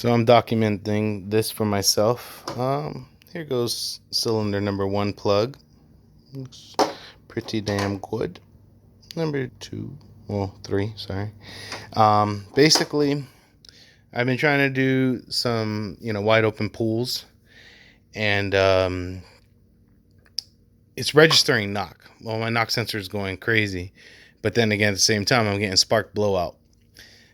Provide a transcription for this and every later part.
So I'm documenting this for myself. Here goes cylinder number 1 plug. Looks pretty damn good. Number 2, well, 3, sorry. Basically, I've been trying to do some, wide open pools, and it's registering knock. Well, my knock sensor is going crazy, but then again, at the same time, I'm getting spark blowout.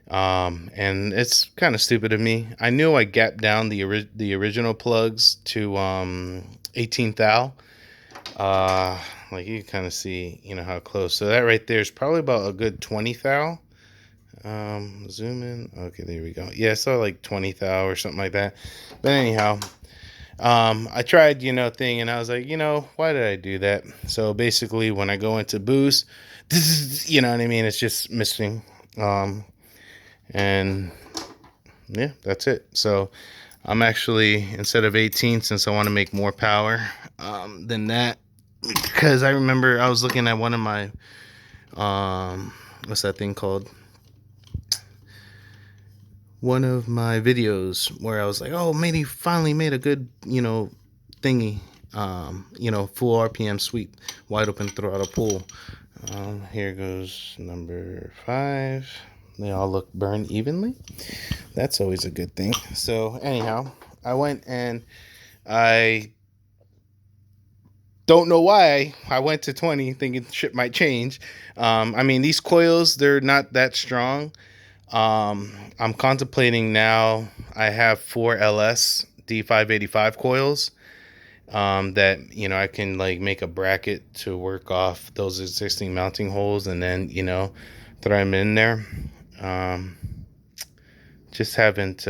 And it's kind of stupid of me. I knew I gapped down the original plugs to 18 thou. Like you can kind of see, how close. So that right there is probably about a good 20 thou. Zoom in. Okay, there we go. Yeah, so like 20 thou or something like that. But anyhow, I tried, thing, and I was like, why did I do that? So basically, when I go into boost, you know what I mean? It's just missing. And yeah, that's it. So I'm actually, instead of 18, since I want to make more power than that, because I remember I was looking at one of my what's that thing called, one of my videos where I was like, oh, maybe finally made a good thingy, full RPM sweep, wide open throttle pull. Here goes number 5. They all look burned evenly. That's always a good thing. So anyhow, I went and I don't know why I went to 20 thinking shit might change. I mean, these coils, they're not that strong. I'm contemplating now. I have 4 LS D585 coils that I can like make a bracket to work off those existing mounting holes, and then throw them in there. Just haven't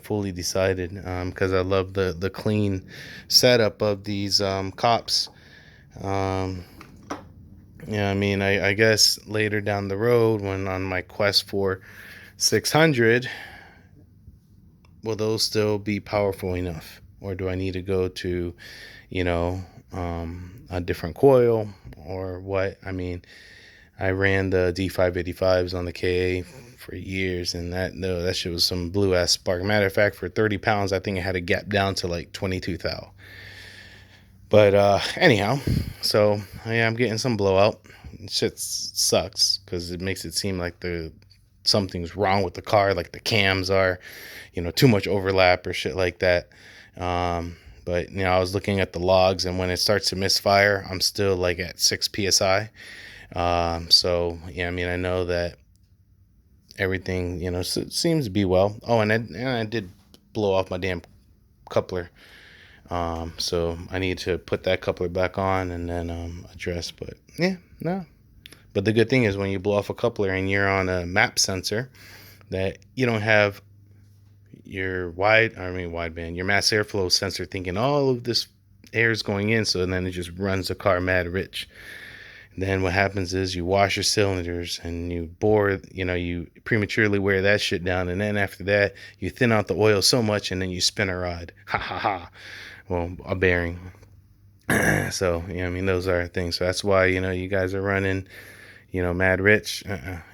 fully decided, because I love the clean setup of these cops. I mean, I guess later down the road, when on my quest for 600, will those still be powerful enough, or do I need to go to a different coil or what? I mean, I ran the D585s on the KA for years, and that shit was some blue ass spark. Matter of fact, for 30 pounds, I think it had a gap down to like 22 thou. But anyhow, so yeah, I'm getting some blowout. Shit sucks because it makes it seem like something's wrong with the car, like the cams are, too much overlap or shit like that. But I was looking at the logs, and when it starts to misfire, I'm still like at 6 psi. So yeah, I mean, I know that everything seems to be well. Oh, and I did blow off my damn coupler. So I need to put that coupler back on and then address. But yeah, no. But the good thing is, when you blow off a coupler and you're on a map sensor, that you don't have your wideband, your mass airflow sensor thinking all of this air is going in, so then it just runs the car mad rich. Then what happens is you wash your cylinders and you bore, you prematurely wear that shit down. And then after that, you thin out the oil so much, and then you spin a rod. Ha ha ha. Well, a bearing. So, I mean, those are things. So that's why, you guys are running, mad rich.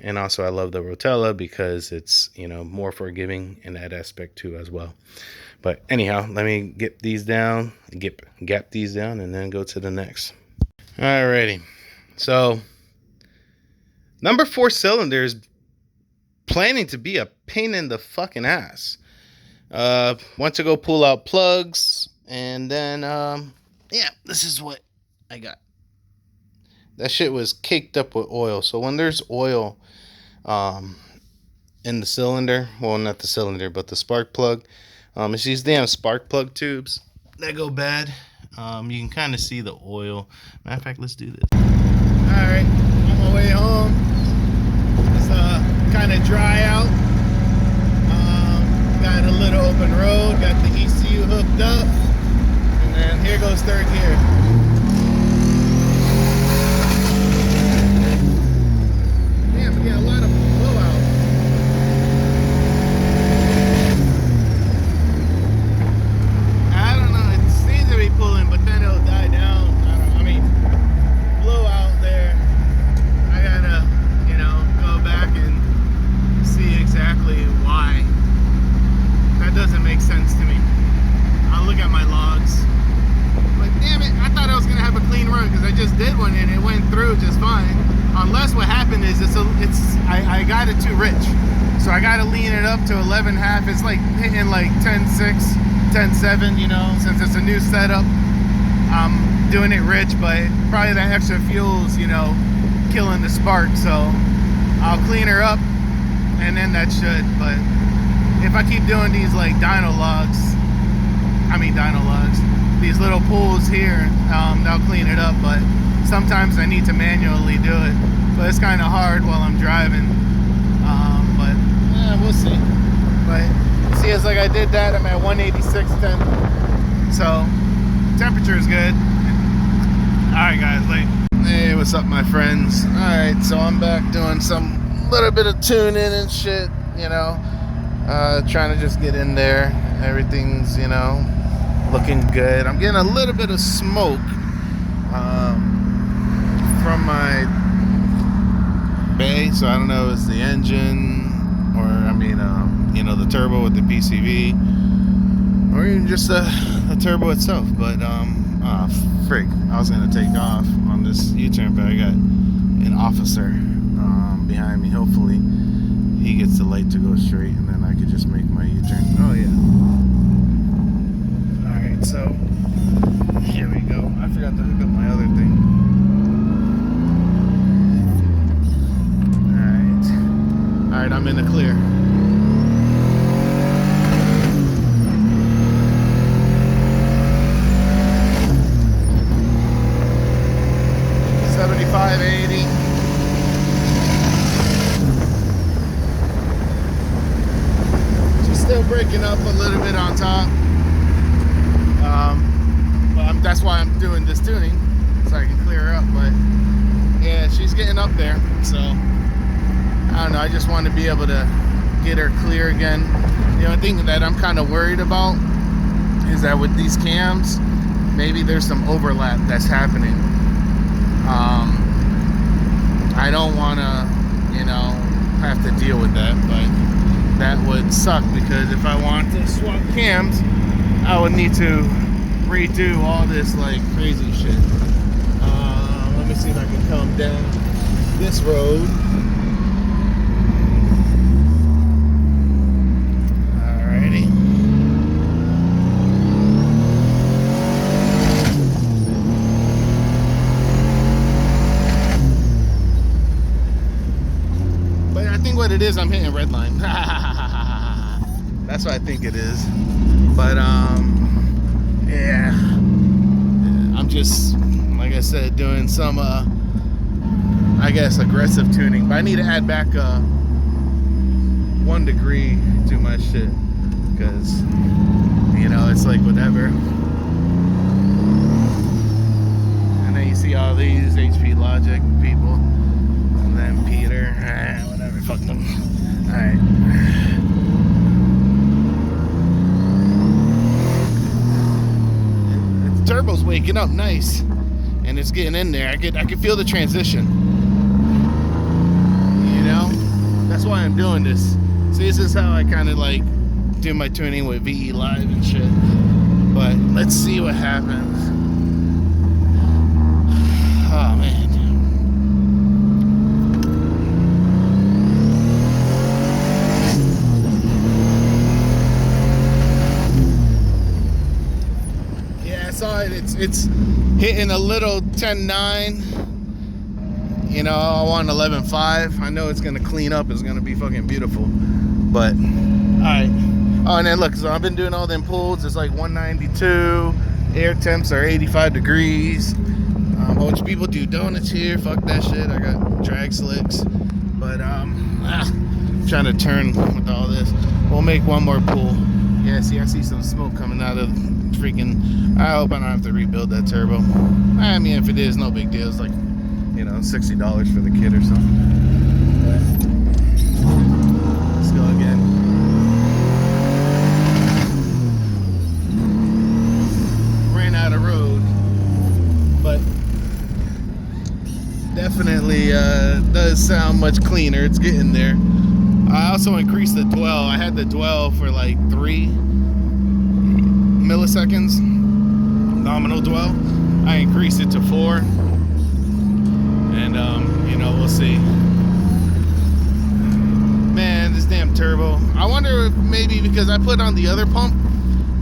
And also, I love the Rotella because it's, more forgiving in that aspect too as well. But anyhow, let me get these down, gap these down, and then go to the next. Alrighty. So, number 4 cylinder is planning to be a pain in the fucking ass. Went to go pull out plugs, and then, yeah, this is what I got. That shit was caked up with oil. So when there's oil in the cylinder, well, not the cylinder, but the spark plug, it's these damn spark plug tubes that go bad. You can kind of see the oil. Matter of fact, let's do this. Alright, on my way home. It's kind of dry out. Got a little open road, got the ECU hooked up, and then here goes third gear. Damn, we got a lot of blowout. I don't know, it seems to be pulling, but then it'll die down. Blowout there. I gotta, go back and see exactly why. That just did one and it went through just fine. Unless what happened is I got it too rich. So I got to lean it up to 11.5. It's like hitting like 10.6, 10.7, you know, since it's a new setup. I'm doing it rich, but probably that extra fuel's, you know, killing the spark. So I'll clean her up and then that should. But if I keep doing these like these little pulls here, they'll clean it up. But sometimes I need to manually do it. But it's kind of hard while I'm driving. But yeah, we'll see. But see, it's like I did that. I'm at 186.10. So temperature is good. All right, guys. Hey, what's up, my friends? All right, so I'm back doing some little bit of tuning and shit. You know, trying to just get in there. Everything's, you know, looking good. I'm getting a little bit of smoke from my bay, so I don't know if it's the engine or you know, the turbo with the PCV, or even just the turbo itself. But frig, I was gonna take off on this U-turn, but I got an officer behind me. Hopefully he gets the light to go straight, and then I could just make my U-turn. Oh yeah. Alright, so here we go. I forgot to hook up my other thing. Alright, I'm in the clear. Still breaking up a little bit on top, but that's why I'm doing this tuning, so I can clear her up. But yeah, she's getting up there, so I don't know, I just want to be able to get her clear again. The only thing that I'm kind of worried about is that with these cams, maybe there's some overlap that's happening. I don't want to, you know, have to deal with that, but that would suck, because if I want to swap cams, I would need to redo all this like crazy shit. Let me see if I can come down this road. Alrighty. But I think what it is, I'm hitting red line. That's what I think it is. But yeah, I'm just, like I said, doing some I guess aggressive tuning. But I need to add back 1 degree to my shit, because, you know, it's like whatever. And then you see all these HP Logic people, and then Peter, whatever, fuck them. Alright. Turbo's waking up nice, and it's getting in there. I can feel the transition. You know, that's why I'm doing this. See, this is how I kind of like do my tuning with VE Live and shit. But let's see what happens. Oh man. Saw it. It's hitting a little 10.9. You know, I want 11.5. I know it's gonna clean up. It's gonna be fucking beautiful. But all right. Oh, and then look. So I've been doing all them pulls. It's like 192. Air temps are 85 degrees. A bunch of people do donuts here. Fuck that shit. I got drag slicks. But trying to turn with all this. We'll make one more pull. Yeah. See, I see some smoke coming out of freaking. I hope I don't have to rebuild that turbo. I mean, if it is, no big deal. It's like, you know, $60 for the kit or something. But let's go again. Ran out of road, but definitely does sound much cleaner. It's getting there. I also increased the dwell. I had the dwell for like 3 milliseconds, nominal dwell. I increased it to 4. And you know, we'll see. Man, this damn turbo. I wonder if maybe because I put on the other pump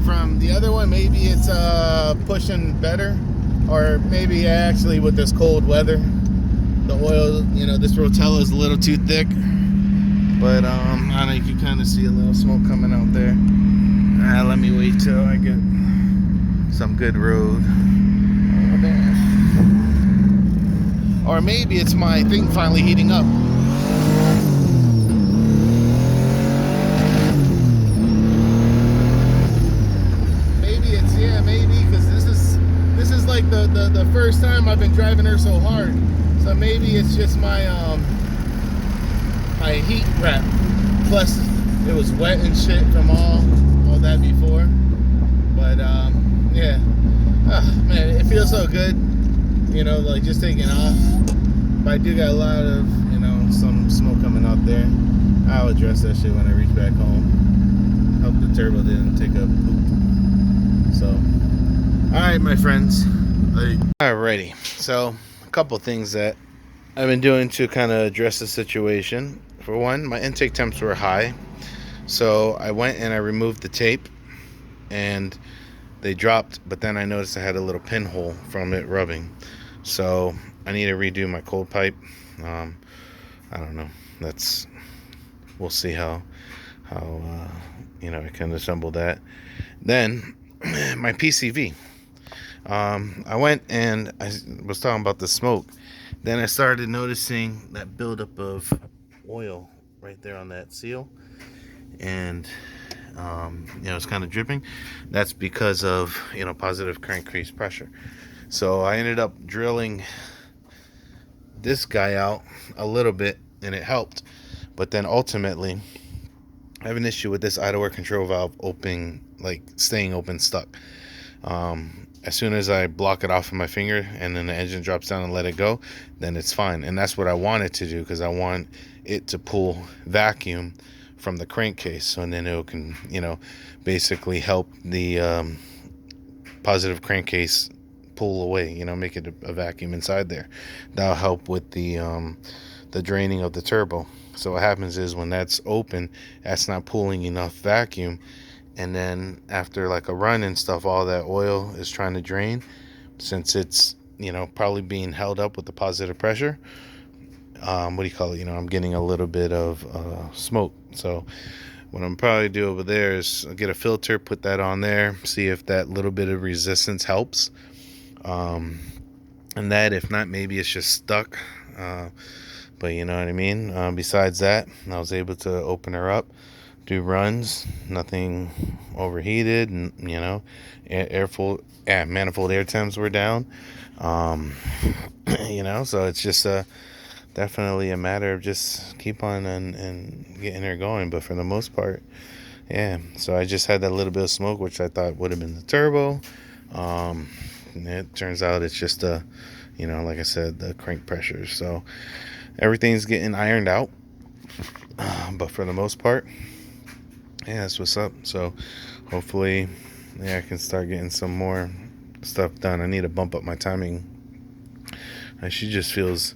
from the other one, maybe it's pushing better, or maybe actually with this cold weather, the oil, you know, this Rotella is a little too thick. But I don't know, you can kind of see a little smoke coming out there. Let me wait till I get some good road. Oh, damn. Or maybe it's my thing finally heating up. Maybe it's, yeah, maybe, because this is like the first time I've been driving her so hard. So maybe it's just my my heat wrap. Plus it was wet and shit from all that before. But yeah. Man, it feels so good, you know, like just taking off. But I do got a lot of, you know, some smoke coming out there. I'll address that shit when I reach back home. Hope the turbo didn't take a poop. So, alright, my friends. Alrighty. So, a couple things that I've been doing to kind of address the situation. For one, my intake temps were high. So, I went and I removed the tape. And they dropped, but then I noticed I had a little pinhole from it rubbing. So I need to redo my cold pipe. I don't know. We'll see how you know, I can assemble that. Then my PCV. I went and I was talking about the smoke. Then I started noticing that buildup of oil right there on that seal, and you know, it's kind of dripping. That's because of, you know, positive crankcase pressure. So I ended up drilling this guy out a little bit, and it helped. But then ultimately, I have an issue with this idle air control valve open, like staying open, stuck. As soon as I block it off with my finger and then the engine drops down and let it go, then it's fine. And that's what I want it to do, because I want it to pull vacuum from the crankcase, so then it can, you know, basically help the positive crankcase pull away, you know, make it a vacuum inside there. That'll help with the draining of the turbo. So what happens is when that's open, that's not pulling enough vacuum, and then after like a run and stuff, all that oil is trying to drain, since it's, you know, probably being held up with the positive pressure. What do you call it? You know, I'm getting a little bit of smoke. So what I'm probably do over there is get a filter, put that on there, see if that little bit of resistance helps. And that, if not, maybe it's just stuck. But you know what I mean? Besides that, I was able to open her up, do runs, nothing overheated, and, you know, manifold air temps were down. You know, so it's just definitely a matter of just keep on and getting her going. But for the most part, yeah. So I just had that little bit of smoke, which I thought would have been the turbo. It turns out it's just you know, like I said, the crank pressure. So everything's getting ironed out. But for the most part, yeah, that's what's up. So hopefully, yeah, I can start getting some more stuff done. I need to bump up my timing. She just feels,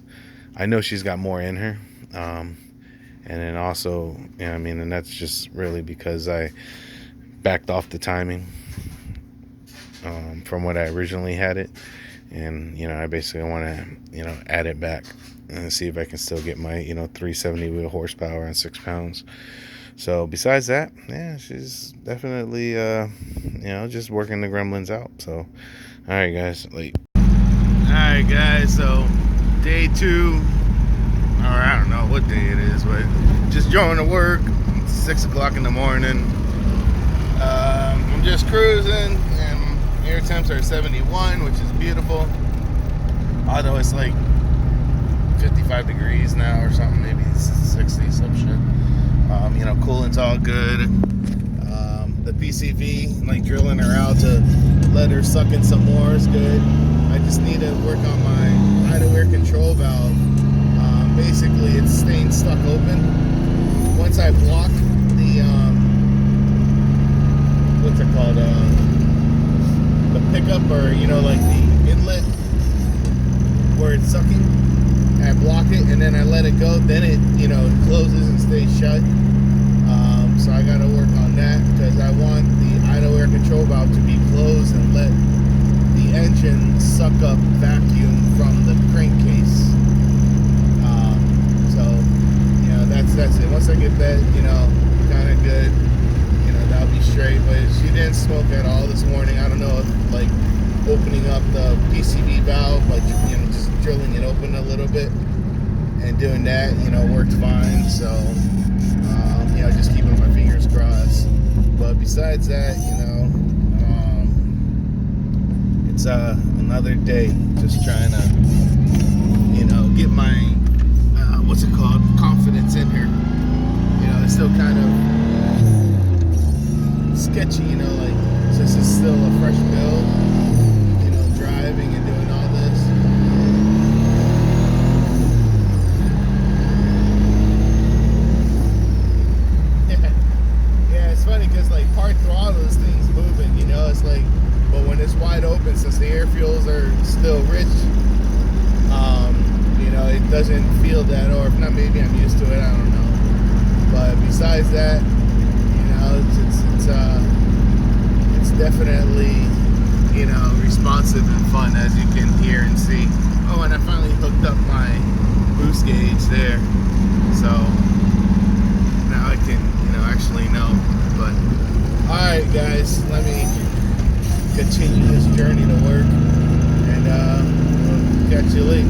I know she's got more in her. And then also, yeah, I mean, and that's just really because I backed off the timing from what I originally had it. And, you know, I basically want to, you know, add it back and see if I can still get my, you know, 370 wheel horsepower and 6 pounds. So besides that, yeah, she's definitely, you know, just working the gremlins out. So, all right, guys, late. All right, guys, so day 2, or I don't know what day it is, but just going to work. It's 6 o'clock in the morning. I'm just cruising, and air temps are 71, which is beautiful. Although it's like 55 degrees now or something, maybe 60, some shit. You know, cooling's all good. The PCV, like drilling her out to let her suck in some more is good. I just need to work on my idle air control valve. Basically, it's staying stuck open. Once I block the, what's it called? The pickup, or, you know, like the inlet where it's sucking. I block it and then I let it go, then it, you know, closes and stays shut. So I got to work on that because I want the idle air control valve to be closed and let the engine suck up vacuum from the crankcase. So, you know, that's it. Once I get that, you know, kind of good, you know, that'll be straight. But she didn't smoke at all this morning. I don't know if, like, opening up the PCV valve, like, you know, just drilling it open a little bit and doing that, you know, worked fine. So, you know, just keeping my fingers crossed. But besides that, you know, it's another day just trying to, you know, get my, what's it called, confidence in here. You know, it's still kind of sketchy, you know, like, since it's still a fresh build, you know, driving and doing all this. Yeah, it's funny because, like, part throttle, this thing's moving, you know, it's like, but when it's wide open, since the air fuels are still rich, you know, it doesn't feel that, or if not, maybe I'm used to it, I don't know. But besides that, you know, it's definitely, you know, responsive and fun, as you can hear and see. Oh, and I finally hooked up my boost gauge there, so now I can, you know, actually know. But all right, guys, let me continue this journey to work, and we'll catch you later.